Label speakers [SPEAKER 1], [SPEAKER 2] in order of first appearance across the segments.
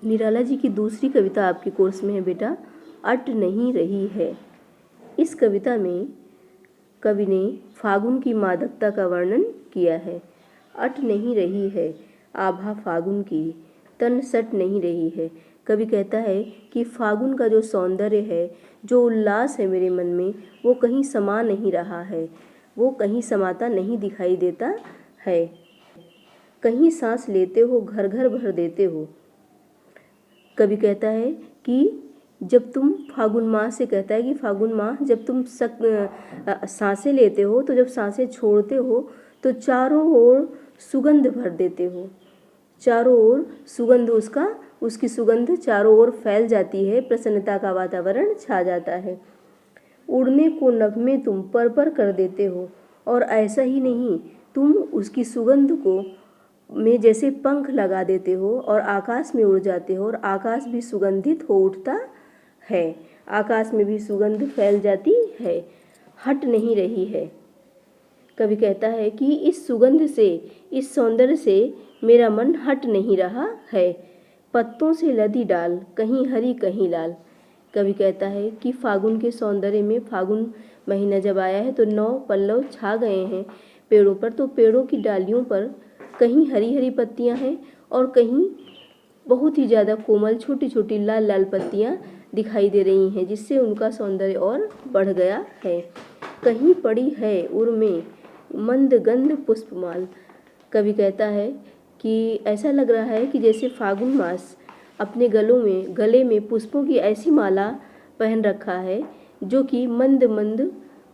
[SPEAKER 1] निराला जी की दूसरी कविता आपके कोर्स में है बेटा, अट नहीं रही है। इस कविता में कवि ने फागुन की मादकता का वर्णन किया है। अट नहीं रही है आभा फागुन की, तन सट नहीं रही है। कवि कहता है कि फागुन का जो सौंदर्य है, जो उल्लास है मेरे मन में, वो कहीं समा नहीं रहा है, वो कहीं समाता नहीं दिखाई देता है। कहीं सांस लेते हो घर घर भर देते हो। कवि कहता है कि जब तुम फागुन माह से कहता है कि फागुन माह जब तुम सांसें लेते हो, तो जब सांसें छोड़ते हो तो चारों ओर सुगंध भर देते हो। चारों ओर सुगंध उसकी सुगंध चारों ओर फैल जाती है, प्रसन्नता का वातावरण छा जाता है। उड़ने को नभ में तुम पर कर देते हो, और ऐसा ही नहीं, तुम उसकी सुगंध को में जैसे पंख लगा देते हो और आकाश में उड़ जाते हो, और आकाश भी सुगंधित हो उठता है, आकाश में भी सुगंध फैल जाती है। हट नहीं रही है। कवि कहता है कि इस सुगंध से, इस सौंदर्य से मेरा मन हट नहीं रहा है। पत्तों से लदी डाल, कहीं हरी कहीं लाल। कवि कहता है कि फागुन के सौंदर्य में, फागुन महीना जब आया है तो 9 पल्लव छा गए हैं पेड़ों पर। तो पेड़ों की डालियों पर कहीं हरी हरी पत्तियां हैं और कहीं बहुत ही ज़्यादा कोमल छोटी छोटी लाल लाल पत्तियां दिखाई दे रही हैं, जिससे उनका सौंदर्य और बढ़ गया है। कहीं पड़ी है उर में मंद गंध पुष्पमाल। कवि कहता है कि ऐसा लग रहा है कि जैसे फागुन मास अपने गले में पुष्पों की ऐसी माला पहन रखा है, जो कि मंद मंद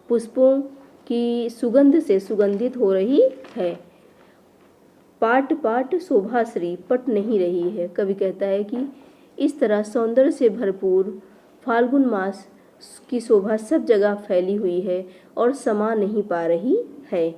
[SPEAKER 1] पुष्पों की सुगंध से सुगंधित हो रही है। पाट पाट शोभाश्री पट नहीं रही है। कवि कहता है कि इस तरह सौंदर्य से भरपूर फाल्गुन मास की शोभा सब जगह फैली हुई है और समा नहीं पा रही है।